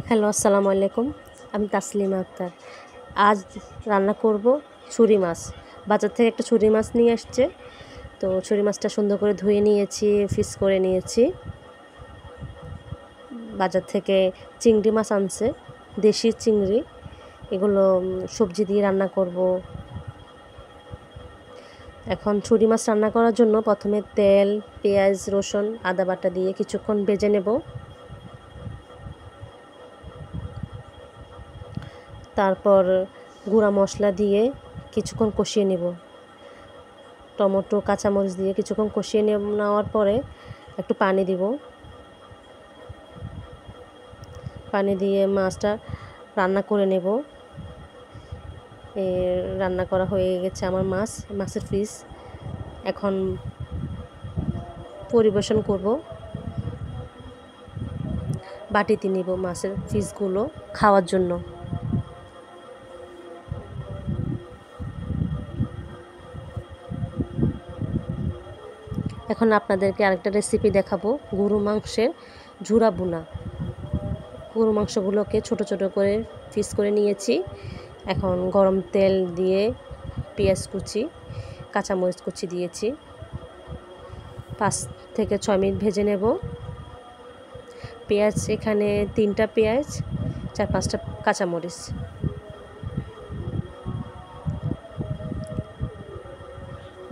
Hello, আসসালামু আলাইকুম। আমি তাসলিমা আক্তার। আজ রান্না করব ছুরি মাছ। বাজার থেকে একটা ছুরি মাছ নিয়ে আসছে। তো ছুরি মাছটা সুন্দর করে ধুয়ে নিয়েছি, পিস করে নিয়েছি। বাজার থেকে চিংড়ি মাছ আনছে, দেশি চিংড়ি। এগুলো সবজি দিয়ে রান্না করব। এখন ছুরি মাছ রান্না করার জন্য প্রথমে তেল, পেঁয়াজ, রসুন, আদা বাটা দিয়ে কিছুক্ষণ ভেজে নেব। তারপর গুঁড়া মশলা দিয়ে কিছুক্ষণ কষিয়ে নেব। টমেটো, কাঁচামরিচ দিয়ে কিছুক্ষণ কষিয়ে নেওয়ার পরে একটু পানি দিব। পানি দিয়ে মাছটা রান্না করে নেব। রান্না করা হয়ে গেছে আমার মাছের পিস। এখন পরিবেশন করব। বাটিতে নিব মাছের পিসগুলো খাওয়ার জন্য। এখন আপনাদেরকে আরেকটা রেসিপি দেখাবো, গরু মাংসের ঝুরা বুনা। গরু মাংসগুলোকে ছোট ছোট করে পিস করে নিয়েছি। এখন গরম তেল দিয়ে পেঁয়াজ কুচি, কাঁচামরিচ কুচি দিয়েছি। 5 থেকে 6 মিনিট ভেজে নেব। পেঁয়াজ এখানে 3টা পেঁয়াজ, 4-5টা কাঁচামরিচ।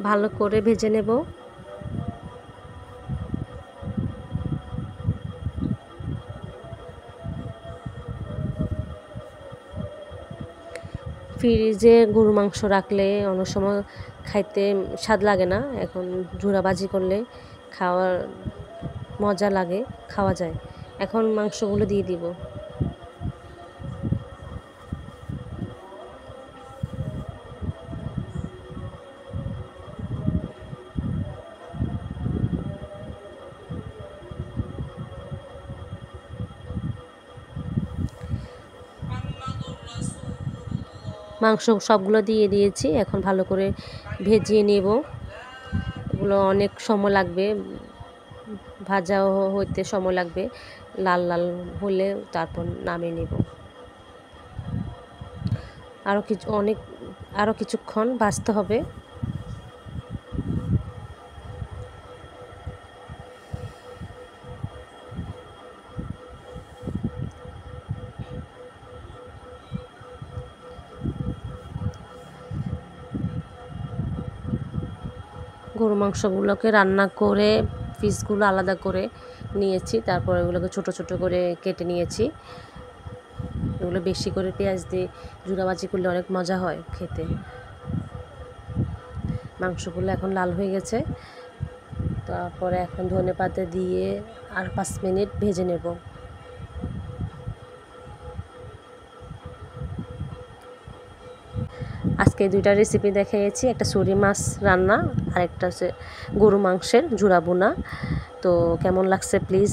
ভালো করে ভেজে নেব। ফ্রিজে গরু মাংস রাখলে অনেক সময় খাইতে স্বাদ লাগে না। এখন ঝুরাবাজি করলে খাওয়ার মজা লাগে, খাওয়া যায়। এখন মাংসগুলো দিয়ে দিব। মাংস সবগুলো দিয়ে দিয়েছি। এখন ভালো করে ভেজিয়ে নেব। এগুলো অনেক সময় লাগবে, ভাজা হইতে সময় লাগবে। লাল লাল হলে তারপর নামিয়ে নেব। আরও কিছুক্ষণ ভাজতে হবে। গরু মাংসগুলোকে রান্না করে পিসগুলো আলাদা করে নিয়েছি। তারপর এগুলোকে ছোট ছোট করে কেটে নিয়েছি। এগুলো বেশি করে পেঁয়াজ দিয়ে ঝুরাবাজি করলে অনেক মজা হয় খেতে। মাংসগুলো এখন লাল হয়ে গেছে। তারপরে এখন ধনেপাতা দিয়ে আর 5 মিনিট ভেজে নেব। আজকে 2টা রেসিপি দেখিয়েছি, একটা ছুরি মাছ রান্না আর একটা হচ্ছে গরু মাংসের ঝুরা বোনা। তো কেমন লাগছে প্লিজ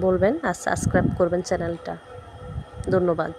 বলবেন আর সাবস্ক্রাইব করবেন চ্যানেলটা। ধন্যবাদ।